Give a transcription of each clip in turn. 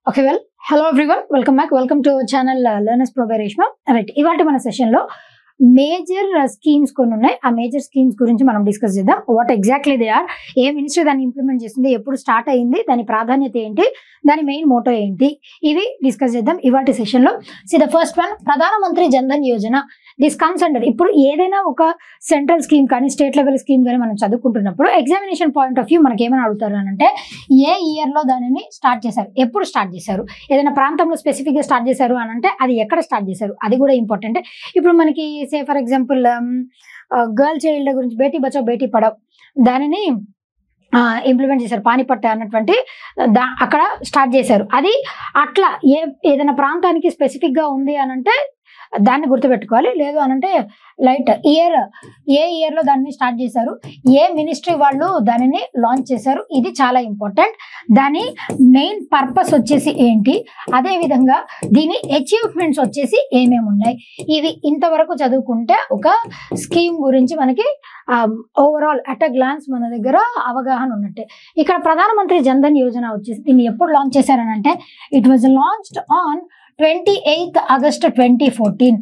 Okay, well, hello everyone. Welcome back. Welcome to our channel Learners Pro by Reshma. Right, ఇవాల్టి మన session లో major schemes కొన్ని ఉన్నాయి. ఆ మేజర్ స్కీమ్స్ గురించి మనం డిస్కస్ చేద్దాం. వాట్ ఎగ్జాక్ట్లీ దే ఆర్, ఏ మినిస్ట్రీ దాన్ని ఇంప్లిమెంట్ చేస్తుంది, ఎప్పుడు స్టార్ట్ అయ్యింది, దాని ప్రాధాన్యత ఏంటి, దాని మెయిన్ మోటో ఏంటి, ఇవి డిస్కస్ చేద్దాం ఇవాల్టి సెషన్ లో. సి ద ఫస్ట్ వన్, ప్రధానమంత్రి Jan Dhan Yojana. This comes under, ఇప్పుడు ఏదైనా ఒక సెంట్రల్ స్కీమ్ కానీ స్టేట్ లెవెల్ స్కీమ్ కానీ మనం చదువుకుంటున్నప్పుడు ఎగ్జామినేషన్ పాయింట్ ఆఫ్ వ్యూ మనకి ఏమైనా అడుగుతారు అని అంటే, ఏ ఇయర్ లో దానిని స్టార్ట్ చేశారు, ఎప్పుడు స్టార్ట్ చేశారు, ఏదైనా ప్రాంతంలో స్పెసిఫిక్ గా స్టార్ట్ చేశారు అని అంటే అది ఎక్కడ స్టార్ట్ చేశారు, అది కూడా ఇంపార్టెంట్. ఇప్పుడు మనకి say for example girl child గురించి బేటీ బచావ్ బేటీ పడావ్ దానిని ఇంప్లిమెంట్ చేశారు, పానిపట్ట అన్నటువంటి అక్కడ స్టార్ట్ చేశారు. అది అట్లా ఏదైనా ప్రాంతానికి స్పెసిఫిక్ గా ఉంది అని అంటే దాన్ని గుర్తుపెట్టుకోవాలి. లేదు అనంటే లైట్ ఇయర్, ఏ ఇయర్ లో దాన్ని స్టార్ట్ చేశారు, ఏ మినిస్ట్రీ వాళ్ళు దానిని లాంచ్ చేశారు, ఇది చాలా ఇంపార్టెంట్. దాని మెయిన్ పర్పస్ వచ్చేసి ఏంటి, అదే విధంగా దీని అచీవ్మెంట్స్ వచ్చేసి ఏమేమి ఉన్నాయి, ఇవి ఇంతవరకు చదువుకుంటే ఒక స్కీమ్ గురించి మనకి ఓవరాల్ అట్ అ గ్లాన్స్ మన దగ్గర అవగాహన ఉన్నట్టే. ఇక్కడ ప్రధానమంత్రి జన్ధన్ యోజన వచ్చేసి దీన్ని ఎప్పుడు లాంచ్ చేశారనంటే, it was launched on 28th August 2014.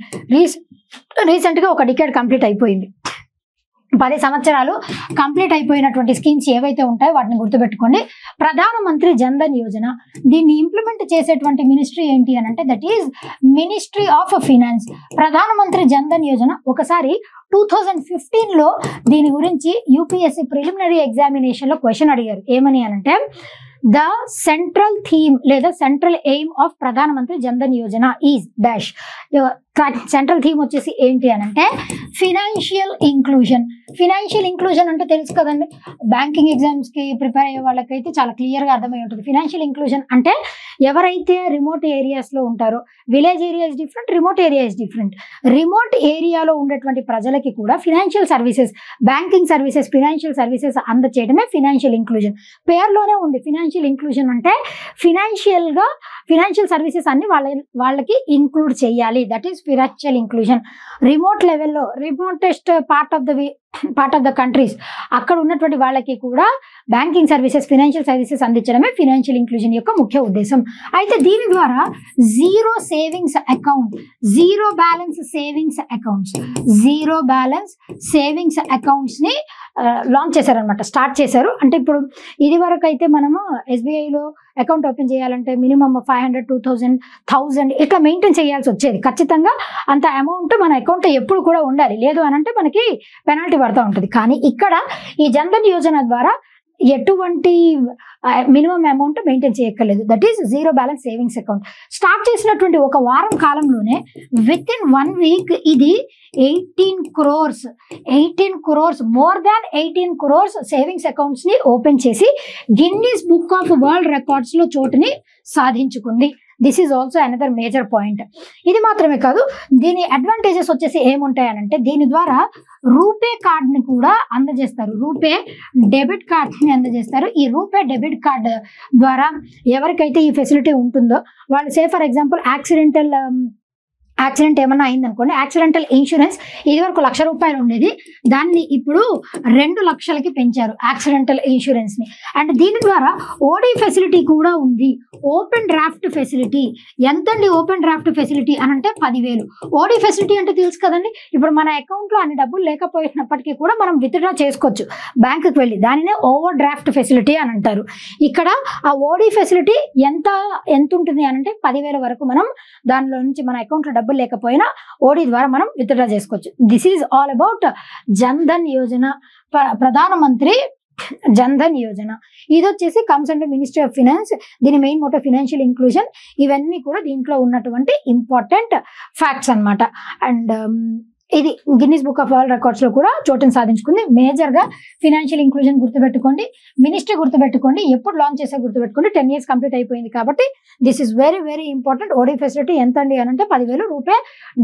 Recent గా ఒక డికేడ్ కంప్లీట్ అయిపోయింది. 10 సంవత్సరాలు కంప్లీట్ అయిపోయినటువంటి స్కీమ్స్ ఏవైతే ఉంటాయో వాటిని గుర్తుపెట్టుకోండి. ప్రధానమంత్రి జన్ధన్ యోజన దీన్ని ఇంప్లిమెంట్ చేసేటువంటి మినిస్ట్రీ ఏంటి అని అంటే that is ministry of finance. ప్రధానమంత్రి జన్ధన్ యోజన ఒకసారి 2015 లో దీని గురించి యూపీఎస్సీ ప్రిలిమినరీ ఎగ్జామినేషన్ లో క్వశ్చన్ అడిగారు. ఏమని అనంటే, ద సెంట్రల్ థీమ్ లేదా సెంట్రల్ ఎయిమ్ ఆఫ్ ప్రధానమంత్రి Jan Dhan Yojana is dash. Central theme వచ్చేసి ఏంటి అని అంటే ఫినాన్షియల్ ఇంక్లూజన్. ఫినాన్షియల్ ఇంక్లూజన్ అంటే తెలుసు కదండి, బ్యాంకింగ్ ఎగ్జామ్స్ కి ప్రిపేర్ అయ్యే వాళ్ళకైతే చాలా క్లియర్ గా అర్థమై ఉంటుంది. ఫినాన్షియల్ ఇంక్లూజన్ అంటే ఎవరైతే రిమోట్ ఏరియాస్ లో ఉంటారో, village area is different, remote area is different. Remote ఏరియాలో ఉండేటువంటి ప్రజలకి కూడా financial services, banking services, financial services అందచేయడమే ఫినాన్షియల్ ఇంక్లూజన్. పేరులోనే ఉంది ఫినాన్షియల్ ఇంక్లూజన్ అంటే ఫినాన్షియల్ సర్వీసెస్ అన్ని వాళ్ళకి ఇంక్లూడ్ చేయాలి. That is financial inclusion. Remote లెవెల్లో, remotest part of the countries అక్కడ ఉన్నటువంటి వాళ్ళకి కూడా బ్యాంకింగ్ సర్వీసెస్, ఫినాన్షియల్ సర్వీసెస్ అందించడమే ఫినాన్షియల్ ఇంక్లూజన్ యొక్క ముఖ్య ఉద్దేశం. అయితే దీని ద్వారా zero savings account, zero balance savings accounts ని లాంచ్ చేశారనమాట, స్టార్ట్ చేశారు. అంటే ఇప్పుడు ఇది వరకు అయితే మనము ఎస్బీఐలో అకౌంట్ ఓపెన్ చేయాలంటే మినిమం 500, 2000, 1000 ఇట్లా మెయింటైన్ చేయాల్సి వచ్చేది. ఖచ్చితంగా అంత అమౌంట్ మన అకౌంట్ ఎప్పుడు కూడా ఉండాలి, లేదు అని అంటే మనకి పెనాల్టీ పడుతూ ఉంటుంది. కానీ ఇక్కడ ఈ జన్ధన్ యోజన ద్వారా ఎటువంటి మినిమం అమౌంట్ మెయింటైన్ చేయక్కర్లేదు. That is zero balance savings account. Start చేసినటువంటి ఒక వారం కాలంలోనే విత్ ఇన్ 1 week ఇది 18 crores, more than 18 crores savings accounts ని ఓపెన్ చేసి Guinness book of world records లో చోటుని సాధించుకుంది. This is also another major point. ఇది మాత్రమే కాదు, దీని అడ్వాంటేజెస్ వచ్చేసి ఏముంటాయనంటే దీని ద్వారా రూపే కార్డ్ ని కూడా అందజేస్తారు, రూపే డెబిట్ కార్డ్ ని అందజేస్తారు. ఈ రూపే డెబిట్ కార్డ్ ద్వారా ఎవరికైతే ఈ ఫెసిలిటీ ఉంటుందో వాళ్ళు సే ఫర్ ఎగ్జాంపుల్ యాక్సిడెంట్ ఏమన్నా అయిందనుకోండి, యాక్సిడెంటల్ ఇన్సూరెన్స్ ఇది వరకు ₹1,00,000 ఉండేది, దాన్ని ఇప్పుడు 2 లక్షలకి పెంచారు యాక్సిడెంటల్ ఇన్సూరెన్స్ ని. అండ్ దీని ద్వారా ఓడీ ఫెసిలిటీ కూడా ఉంది, ఓపెన్ డ్రాఫ్ట్ ఫెసిలిటీ. ఎంతండి ఓపెన్ డ్రాఫ్ట్ ఫెసిలిటీ అని అంటే 10,000. ఓడీ ఫెసిలిటీ అంటే తెలుసు కదండి, ఇప్పుడు మన అకౌంట్ లో అన్ని డబ్బులు లేకపోయినప్పటికీ కూడా మనం విత్డ్రా చేసుకోవచ్చు బ్యాంకుకి వెళ్ళి, దానినే ఓవర్ డ్రాఫ్ట్ ఫెసిలిటీ అని అంటారు. ఇక్కడ ఆ ఓడీ ఫెసిలిటీ ఎంత ఉంటుంది అని అంటే 10,000 వరకు మనం దానిలో నుంచి మన అకౌంట్ లో డబ్బులు లేకపోయినా ఓడీ ద్వారా మనం విత్డ్రా చేసుకోవచ్చు. This is all about Jan Dhan Yojana, ప్రధానమంత్రి జన్ధన్ యోజన. ఇది వచ్చేసి comes under ministry of finance. దీని మెయిన్ మోటో ఫినాన్షియల్ ఇంక్లూజన్. ఇవన్నీ కూడా దీంట్లో ఉన్నటువంటి ఇంపార్టెంట్ ఫ్యాక్ట్స్ అన్నమాట. అండ్ ఇది Guinness book of world records లో కూడా చోటును సాధించుకుంది. మేజర్ గా ఫినాన్షియల్ ఇంక్లూజన్ గుర్తుపెట్టుకోండి, మినిస్ట్రీ గుర్తుపెట్టుకోండి, ఎప్పుడు లాంచ్ చేసే గుర్తుపెట్టుకోండి. 10 years కంప్లీట్ అయిపోయింది కాబట్టి this is very very important. OD facility ఎంత అండి అని అంటే 10,000 రూపే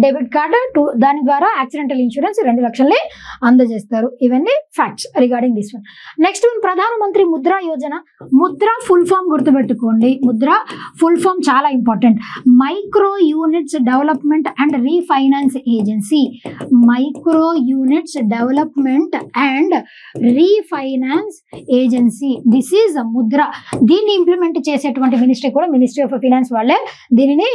డెబిట్ కార్డు, దాని ద్వారా యాక్సిడెంటల్ ఇన్సూరెన్స్ 2 లక్షల్ని అందజేస్తారు. ఇవన్నీ facts regarding this one. Next one, ప్రధానమంత్రి ముద్రా యోజన. ముద్రా ఫుల్ ఫామ్ గుర్తుపెట్టుకోండి. ముద్రా ఫుల్ ఫామ్ చాలా important, micro units development and refinance agency. Micro units development and refinance agency. This is Mudra. దీన్ని ఇంప్లిమెంట్ చేసేటువంటి మినిస్ట్రీ కూడా మినిస్ట్రీ ఆఫ్ ఫైనాన్స్ వాళ్ళే దీనిని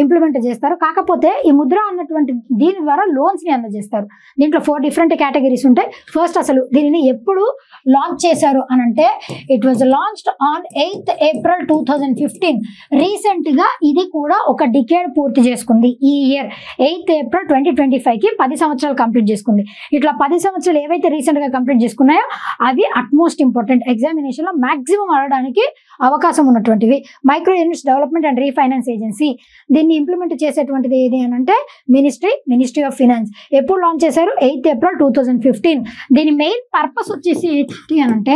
ఇంప్లిమెంట్ చేస్తారు. కాకపోతే ఈ ముద్ర అన్నటువంటి దీని ద్వారా లోన్స్ ని అందజేస్తారు. దీంట్లో 4 డిఫరెంట్ కేటగిరీస్ ఉంటాయి. ఫస్ట్ అసలు దీనిని ఎప్పుడు లాంచ్ చేశారు అని అంటే it was launched on 8th April 2015. Recent గా ఇది కూడా ఒక డికేడ్ పూర్తి చేసుకుంది. ఈ ఇయర్ 8th April 2025 కి 10 సంవత్సరాలు కంప్లీట్ చేసుకుంది. ఇట్లా 10 సంవత్సరాలు ఏవైతే రీసెంట్ గా కంప్లీట్ చేసుకున్నాయో అవి అట్మోస్ట్ ఇంపార్టెంట్, ఎగ్జామినేషన్ లో మాక్సిమం అడగడానికి అవకాశం ఉన్నటువంటివి. Micro units development and refinance agency దీన్ని ఇంప్లిమెంట్ చేసేటువంటిది ఏది అని అంటే మినిస్ట్రీ ఆఫ్ ఫైనాన్స్. ఎప్పుడు లాంచ్ చేశారు? 8th April 2015. దీని మెయిన్ పర్పస్ వచ్చేసి ఏంటి అని అంటే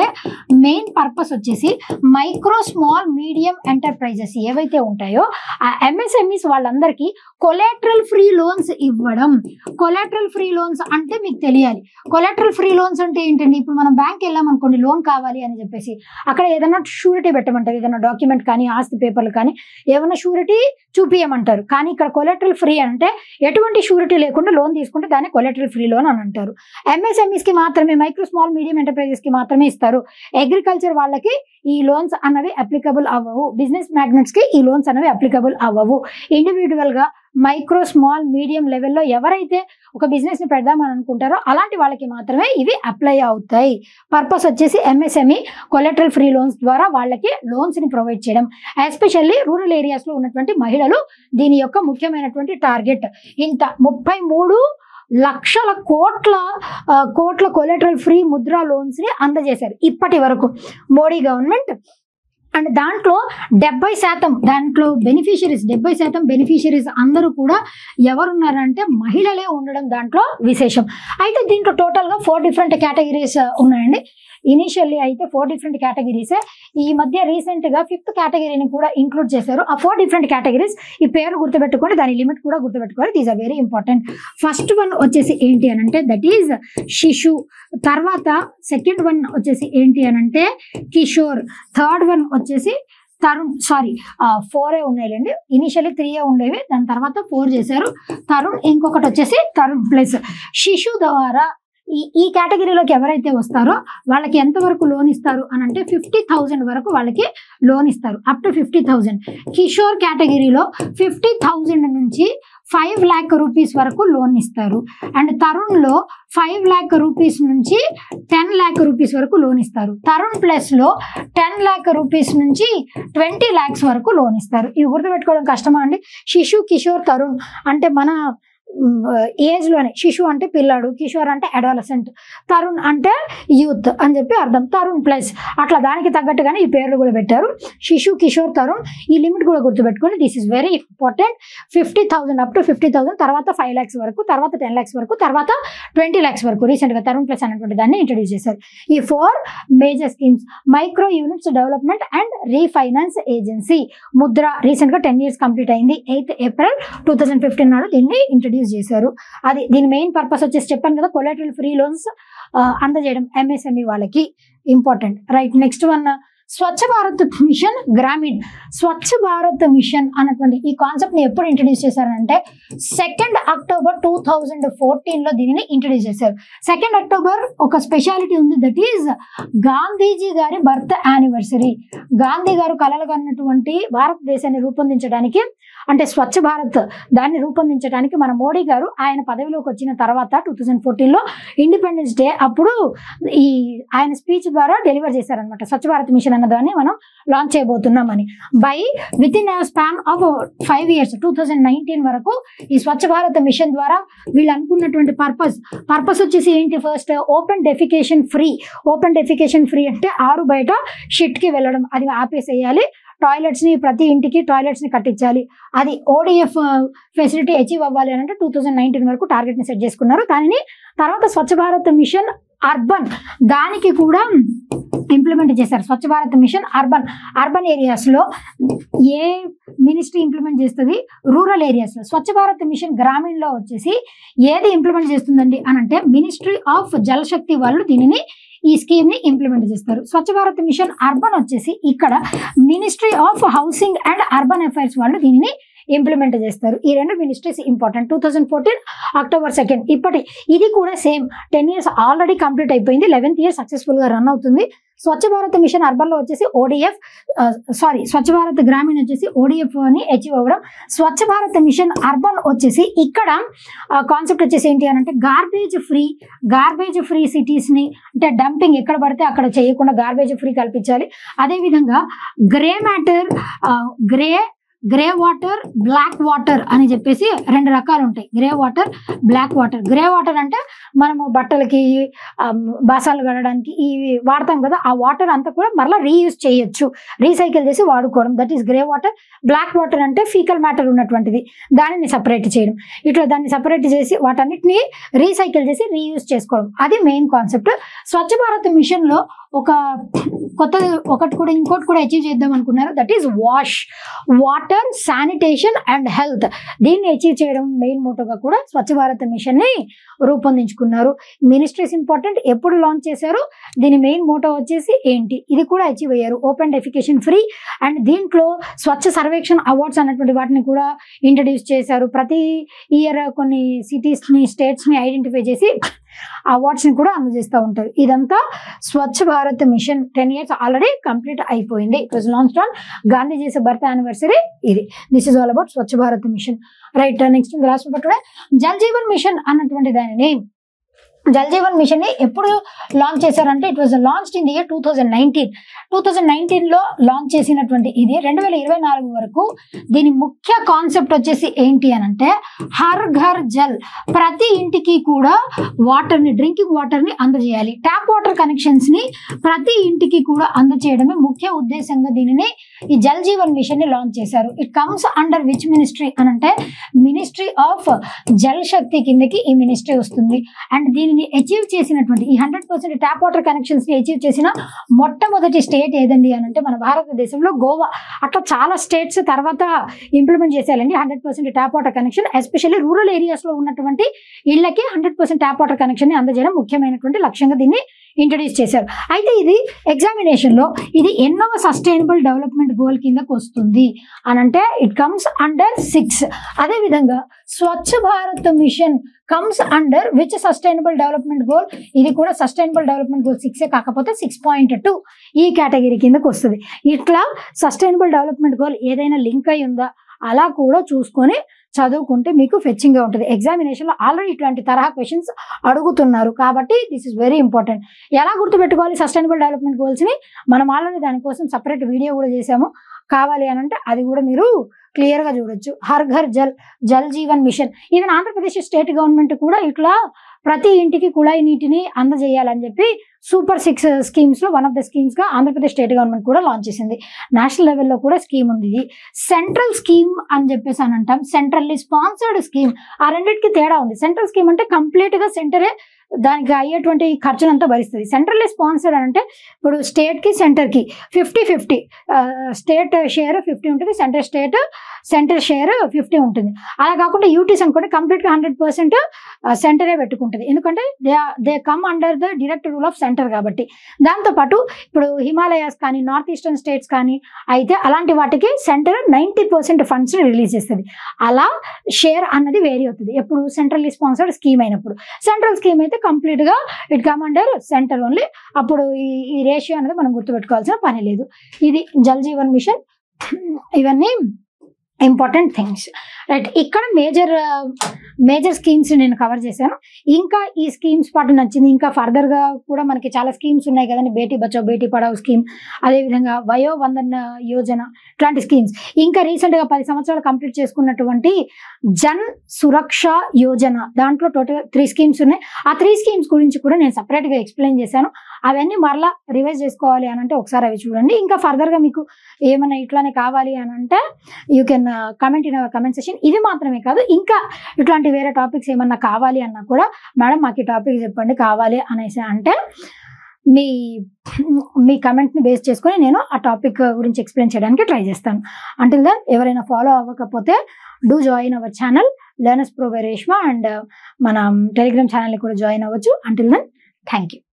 మైక్రో స్మాల్ మీడియం ఎంటర్ప్రైజెస్ ఏవైతే ఉంటాయో ఆ ఎంఎస్ఎంఈస్ వాళ్ళందరికీ కొలాటరల్ ఫ్రీ లోన్స్ ఇవ్వడం. కొలాటరల్ ఫ్రీ లోన్స్ అంటే మీకు తెలియాలి. కొలాటరల్ ఫ్రీ లోన్స్ అంటే ఏంటండి? ఇప్పుడు మనం బ్యాంక్ వెళ్ళాం అనుకోండి, లోన్ కావాలి అని చెప్పేసి అక్కడ ఏదైనా షూరిటీ పెట్టమంటారు, ఏదైనా డాక్యుమెంట్ కానీ ఆస్తి పేపర్లు కానీ ఏమైనా షూరిటీ చూపించమంటారు. కానీ ఇక్కడ కొలాటరల్ ఫ్రీ అంటే ఎటువంటి షూరిటీ లేకుండా లోన్ తీసుకుంటే దాన్ని కొలాటరల్ ఫ్రీ లోన్ అని అంటారు. ఎంఎస్ఎంఈస్ కి మాత్రమే, మైక్రో స్మాల్ మీడియం ఎంటర్ప్రైజెస్ కి మాత్రమే ఇస్తారు. అగ్రికల్చర్ వాళ్ళకి ఈ లోన్స్ అన్నవి అప్లికబుల్ అవ్వవు. బిజినెస్ మ్యాగ్నెట్స్ కి ఈ లోన్స్ అనేవి అప్లికబుల్ అవ్వవు. ఇండివిజువల్ గా మైక్రో స్మాల్ మీడియం లెవెల్లో ఎవరైతే ఒక బిజినెస్ ని పెడదామని అనుకుంటారో అలాంటి వాళ్ళకి మాత్రమే ఇవి అప్లై అవుతాయి. పర్పస్ వచ్చేసి ఎంఎస్ఎంఈ కొలాటరల్ ఫ్రీ లోన్స్ ద్వారా వాళ్ళకి లోన్స్ ని ప్రొవైడ్ చేయడం. ఎస్పెషల్లీ రూరల్ ఏరియాస్ లో ఉన్నటువంటి మహిళలు దీని యొక్క ముఖ్యమైనటువంటి టార్గెట్. ఇంత 33 లక్షల కోట్ల కొలాటరల్ ఫ్రీ ముద్రా లోన్స్ ని అందజేశారు ఇప్పటి వరకు మోడీ గవర్నమెంట్. అండ్ దాంట్లో 70% దాంట్లో బెనిఫిషరీస్ 70% బెనిఫిషరీస్ అందరూ కూడా ఎవరున్నారంటే మహిళలే ఉండడం దాంట్లో విశేషం. అయితే దీంట్లో టోటల్గా 4 డిఫరెంట్ కేటగిరీస్ ఉన్నాయండి. ఇనిషియల్లీ అయితే 4 డిఫరెంట్ కేటగిరీసే. ఈ మధ్య రీసెంట్గా 5th కేటగిరీని కూడా ఇంక్లూడ్ చేశారు. ఆ 4 డిఫరెంట్ కేటగిరీస్ ఈ పేరు గుర్తుపెట్టుకోండి, దాని లిమిట్ కూడా గుర్తుపెట్టుకోవాలి. These are very important. First one వచ్చేసి ఏంటి అని అంటే దట్ ఈజ్ శిశు. తర్వాత సెకండ్ వన్ వచ్చేసి ఏంటి అని అంటే కిషోర్. థర్డ్ వన్ వచ్చేసి తరుణ్. 4 ఉన్నాయిలేండి. ఇనిషియల్లీ 3 ఉండేవి, దాని తర్వాత 4 చేశారు. తరుణ్, ఇంకొకటి వచ్చేసి తరుణ్ ప్లస్. శిశు ద్వారా ఈ కేటగిరీలోకి ఎవరైతే వస్తారో వాళ్ళకి ఎంతవరకు లోన్ ఇస్తారు అని అంటే 50,000 వరకు వాళ్ళకి లోన్ ఇస్తారు, అప్ టు 50,000. కిషోర్ కేటగిరీలో 50,000 నుంచి 5 lakh రూపీస్ వరకు లోన్ ఇస్తారు. అండ్ తరుణ్లో 5 lakh రూపీస్ నుంచి 10 lakh రూపీస్ వరకు లోన్ ఇస్తారు. తరుణ్ ప్లస్లో 10 lakh రూపీస్ నుంచి 20 lakhs వరకు లోన్ ఇస్తారు. ఇవి గుర్తుపెట్టుకోవడం కష్టమా అండి? శిశు, కిషోర్, తరుణ్ అంటే మన ఏజ్ లోనే. శిశు అంటే పిల్లాడు, కిషోర్ అంటే అడాలసెంట్, తరుణ్ అంటే యూత్ అని చెప్పి అర్థం. తరుణ్ ప్లస్ అట్లా దానికి తగ్గట్టుగానే ఈ పేర్లు కూడా పెట్టారు. శిశు, కిషోర్, తరుణ్. ఈ లిమిట్ కూడా గుర్తుపెట్టుకోండి. This is very important. 50,000 up to 50,000, తర్వాత 5 lakhs వరకు, తర్వాత 10 lakhs వరకు, తర్వాత 20 lakhs వరకు రీసెంట్ గా తరుణ్ ప్లస్ అనేటువంటి దాన్ని ఇంట్రడ్యూస్ చేశారు. ఈ 4 major schemes. Micro units development and refinance agency Mudra recent గా 10 years కంప్లీట్ అయింది. 8th April 2015 నాడు దీన్ని ఇంట్రడ్యూస్ చేశారు. అది దీని మెయిన్ పర్పస్ వచ్చేసి చెప్పాను కదా, కొలాటరల్ ఫ్రీ లోన్స్ అందజేయడం ఎంఎస్ఎంఈ వాళ్ళకి. Important, right. నెక్స్ట్ వన్ స్వచ్ఛ భారత్ మిషన్ గ్రామీణ్. స్వచ్ఛ భారత్ మిషన్ అన్నటువంటి ఈ కాన్సెప్ట్ ని ఎప్పుడు ఇంట్రడ్యూస్ చేశారంటే 2nd October 2014 దీనిని ఇంట్రడ్యూస్ చేశారు. 2nd October ఒక స్పెషాలిటీ ఉంది, దట్ ఈజ్ గాంధీజీ గారి బర్త్ యానివర్సరీ. గాంధీ గారు కలలు కన్నటువంటి భారతదేశాన్ని రూపొందించడానికి, అంటే స్వచ్ఛ భారత్ దాన్ని రూపొందించడానికి మన మోడీ గారు ఆయన పదవిలోకి వచ్చిన తర్వాత 2014 ఇండిపెండెన్స్ డే అప్పుడు ఈ ఆయన స్పీచ్ ద్వారా డెలివర్ చేశారనమాట. స్వచ్ఛ భారత్ మిషన్ అన్నదాన్ని మనం లాంచ్ చేయబోతున్నామని. Within span of 5 years 2019 వరకు ఈ స్వచ్ఛ భారత్ మిషన్ ద్వారా వీళ్ళు అనుకున్నటువంటి పర్పస్ వచ్చేసి ఏంటి? First open defecation free. Open defecation free అంటే ఆరు బయట షిట్ కి వెళ్ళడం, అది ఆపేసేయాలి. టాయిలెట్స్ ని ప్రతి ఇంటికి టాయిలెట్స్ ని కట్టించాలి. అది ఓడిఎఫ్ ఫెసిలిటీ అచీవ్ అవ్వాలి అని అంటే 2019 వరకు టార్గెట్ ని సెట్ చేసుకున్నారు. దానిని తర్వాత స్వచ్ఛ భారత్ మిషన్ అర్బన్ దానికి కూడా ఇంప్లిమెంట్ చేశారు. స్వచ్ఛ భారత్ మిషన్ అర్బన్ ఏరియాస్ లో ఏ మినిస్ట్రీ ఇంప్లిమెంట్ చేస్తుంది? రూరల్ ఏరియాస్ లో. స్వచ్ఛ భారత్ మిషన్ గ్రామీణ్ లో వచ్చేసి ఏది ఇంప్లిమెంట్ చేస్తుందండి అని అంటే మినిస్ట్రీ ఆఫ్ జల్ శక్తి వాళ్ళు దీనిని ఈ స్కీమ్ ని ఇంప్లిమెంట్ చేస్తారు. స్వచ్ఛ భారత్ మిషన్ అర్బన్ వచ్చేసి ఇక్కడ ministry of housing and urban affairs వాళ్ళు దీనిని ఇంప్లిమెంట్ చేస్తారు. ఈ 2 మినిస్ట్రీస్ ఇంపార్టెంట్. 2014 అక్టోబర్ 2 ఇది కూడా సేమ్ 10 years ఆల్రెడీ కంప్లీట్ అయిపోయింది. 11th year సక్సెస్ఫుల్ గా రన్ అవుతుంది. స్వచ్ఛ భారత్ మిషన్ అర్బన్ లో వచ్చేసి ODF స్వచ్ఛ భారత్ గ్రామీణ వచ్చేసి ODF అని అచీవ్ అవ్వడం. స్వచ్ఛ భారత్ మిషన్ అర్బన్ వచ్చేసి ఇక్కడ కాన్సెప్ట్ వచ్చేసి ఏంటి అని అంటే గార్బేజ్ ఫ్రీ సిటీస్ ని అంటే డంపింగ్ ఎక్కడ పడితే అక్కడ చేయకుండా గార్బేజ్ ఫ్రీ కల్పించాలి. అదేవిధంగా గ్రే వాటర్ బ్లాక్ వాటర్ అని చెప్పేసి 2 రకాలు ఉంటాయి. Grey water black water. Grey water అంటే మనము బట్టలకి బాసాలు కడడానికి ఇవి వాడతాం కదా, ఆ వాటర్ అంతా కూడా మరలా రీయూజ్ చేయొచ్చు, రీసైకిల్ చేసి వాడుకోవడం, that is grey water. Black water అంటే ఫీకల్ మ్యాటర్ ఉన్నటువంటిది, దానిని సపరేట్ చేయడం. ఇట్లా దాన్ని సపరేట్ చేసి వాటన్నిటిని రీసైకిల్ చేసి రీయూజ్ చేసుకోవడం, అది main concept. Swachh Bharat mission లో ఇంకోటి కూడా అచీవ్ చేద్దాం అనుకున్నారు, that is water sanitation and health. దీన్ని అచీవ్ చేయడం మెయిన్ మోటోగా కూడా స్వచ్ఛ భారత్ మిషన్ ని రూపొందించుకున్నారు. Ministries important. ఎప్పుడు లాంచ్ చేశారు, దీని మెయిన్ మోటో వచ్చేసి ఏంటి, ఇది కూడా అచీవ్ అయ్యారు. ఓపెన్ డెఫికేషన్ ఫ్రీ అండ్ దీంట్లో స్వచ్ఛ సర్వేక్షణ అవార్డ్స్ అన్నటువంటి వాటిని కూడా ఇంట్రడ్యూస్ చేశారు. ప్రతి ఇయర్ కొన్ని సిటీస్ ని స్టేట్స్ ని ఐడెంటిఫై చేసి అవార్డ్స్ ని కూడా అందజేస్తూ ఉంటారు. ఇదంతా Swachh Bharat mission 10 years already complete అయిపోయింది. It was launched on Gandhiji birth anniversary. ఇది this is all about Swachh Bharat mission. Right, next last today Jal Jeevan mission అన్నటువంటి దానిని జల్ జీవన్ మిషన్ ని ఎప్పుడు లాంచ్ చేశారంటే it was launched in the year 2019 లో లాంచ్ చేసినటువంటి ఇది 2024 వరకు. దీని ముఖ్య కాన్సెప్ట్ వచ్చేసి ఏంటి అని అంటే హర్ ఘర్ జల్, ప్రతి ఇంటికి కూడా డ్రింకింగ్ వాటర్ ని అందజేయాలి. ట్యాప్ వాటర్ కనెక్షన్స్ ని ప్రతి ఇంటికి కూడా అందజేయడమే ముఖ్య ఉద్దేశంగా దీనిని ఈ జల్ జీవన్ మిషన్ ని లాంచ్ చేశారు. It comes under which ministry అని అంటే మినిస్ట్రీ ఆఫ్ జల్ శక్తి కిందకి ఈ మినిస్ట్రీ వస్తుంది. అండ్ దీనిని అచీవ్ చేసినటువంటి ఈ 100% ట్యాప్ వాటర్ కనెక్షన్స్ ని అచీవ్ చేసిన మొట్టమొదటి స్టేట్ ఏదండి అని అంటే మన భారతదేశంలో గోవా. అట్లా చాలా స్టేట్స్ తర్వాత ఇంప్లిమెంట్ చేసేయాలండి 100% tap water connection. Especially rural areas లో ఉన్నటువంటి ఇళ్లకి 100% ట్యాప్ వాటర్ కనెక్షన్ ని అందజేయడం ముఖ్యమైనటువంటి లక్ష్యంగా దీన్ని ఇంట్రడ్యూస్ చేశారు. అయితే ఇది ఎగ్జామినేషన్ లో ఇది ఎన్నవ సస్టైనబుల్ డెవలప్మెంట్ గోల్ కిందకు వస్తుంది అని అంటే ఇట్ కమ్స్ అండర్ 6. అదేవిధంగా Swachh Bharat mission comes under which sustainable development goal, ఇది కూడా సస్టైనబుల్ డెవలప్మెంట్ గోల్ 6 కాకపోతే 6.2 ఈ కేటగిరీ కిందకు వస్తుంది. ఇట్లా సస్టైనబుల్ డెవలప్మెంట్ గోల్ ఏదైనా లింక్ అయి ఉందా అలా కూడా చూసుకొని చదువుకుంటే మీకు ఫెచ్చింగ్ గా ఉంటుంది. ఎగ్జామినేషన్ లో ఆల్రెడీ ఇట్లాంటి తరహా క్వశ్చన్స్ అడుగుతున్నారు కాబట్టి దిస్ ఇస్ వెరీ ఇంపార్టెంట్. ఎలా గుర్తుపెట్టుకోవాలి సస్టైనబుల్ డెవలప్మెంట్ గోల్స్ ని, మనం ఆల్రెడీ దానికోసం సపరేట్ వీడియో కూడా చేసాము. కావాలి అని అంటే అది కూడా మీరు క్లియర్ గా చూడొచ్చు. Har Ghar Jal Jeevan mission. Even Andhra Pradesh state government కూడా ఇట్లా ప్రతి ఇంటికి కుళాయి నీటిని అందజేయాలని చెప్పి సూపర్ 6 స్కీమ్స్ లో వన్ ఆఫ్ ద స్కీమ్స్ గా ఆంధ్రప్రదేశ్ స్టేట్ గవర్నమెంట్ కూడా లాంచ్ చేసింది. నేషనల్ లెవెల్లో కూడా స్కీమ్ ఉంది. ఇది సెంట్రల్ స్కీమ్ అని చెప్పేసి అని అంటాం, సెంట్రల్లీ స్పాన్సర్డ్ స్కీమ్. ఆ రెండింటికి తేడా ఉంది. సెంట్రల్ స్కీమ్ అంటే కంప్లీట్ గా సెంటరే దానికి అయ్యేటువంటి ఖర్చునంతా భరిస్తుంది. సెంట్రల్లీ స్పాన్సర్డ్ అంటే ఇప్పుడు స్టేట్ కి సెంటర్ కి 50-50 స్టేట్ షేర్ 50 ఉంటుంది, సెంటర్ షేర్ 50 ఉంటుంది. అలా కాకుండా యూటీస్ అనుకోండి కంప్లీట్ గా 100% సెంటరే పెట్టుకుంటుంది. ఎందుకంటే they come under the direct rule of centre కాబట్టి. దాంతోపాటు ఇప్పుడు హిమాలయాస్ కానీ నార్త్ ఈస్టర్న్ స్టేట్స్ కానీ అయితే అలాంటి వాటికి సెంటర్ 90% ఫండ్స్ రిలీజ్ చేస్తుంది. అలా షేర్ అన్నది వేరీ అవుతుంది ఎప్పుడు సెంట్రల్లీ స్పాన్సర్డ్ స్కీమ్ అయినప్పుడు. సెంట్రల్ స్కీమ్ అయితే కంప్లీట్ గా it come under centre only. అప్పుడు ఈ రేషియో అనేది మనం గుర్తుపెట్టుకోవాల్సిన పని లేదు. ఇది జల్ జీవన్ మిషన్. ఇవన్నీ ఇంపార్టెంట్ థింగ్స్. రైట్, ఇక్కడ మేజర్ స్కీమ్స్ నేను కవర్ చేశాను. ఇంకా ఈ స్కీమ్స్ పాటు నచ్చింది, ఇంకా ఫర్దర్ గా కూడా మనకి చాలా స్కీమ్స్ ఉన్నాయి కదండి. బేటీ బచావ్ బేటీ పడావ్ స్కీమ్, అదేవిధంగా వయో వందన యోజన, ఇట్లాంటి స్కీమ్స్. ఇంకా రీసెంట్ గా 10 సంవత్సరాలు కంప్లీట్ చేసుకున్నటువంటి జన్ సురక్ష యోజన, దాంట్లో టోటల్ 3 స్కీమ్స్ ఉన్నాయి. ఆ 3 స్కీమ్స్ గురించి కూడా నేను సపరేట్ గా ఎక్స్ప్లెయిన్ చేశాను. అవన్నీ మరలా రివైజ్ చేసుకోవాలి అని అంటే ఒకసారి అవి చూడండి. ఇంకా ఫర్దర్ గా మీకు ఏమైనా ఇట్లానే కావాలి అని అంటే you can comment in our comment session. ఇది మాత్రమే కాదు, ఇంకా ఇట్లాంటి వేరే టాపిక్స్ ఏమన్నా కావాలి అన్నా కూడా మేడం మాకు ఈ టాపిక్ చెప్పండి కావాలి అనేసి అంటే మీ కమెంట్ని బేస్ చేసుకొని నేను ఆ టాపిక్ గురించి ఎక్స్ప్లెయిన్ చేయడానికి ట్రై చేస్తాను. అంటిల్ దెన్ ఎవరైనా ఫాలో అవ్వకపోతే do join our channel learners pro by Reshma and మన టెలిగ్రామ్ ఛానల్ని కూడా జాయిన్ అవ్వచ్చు. Until then thank you.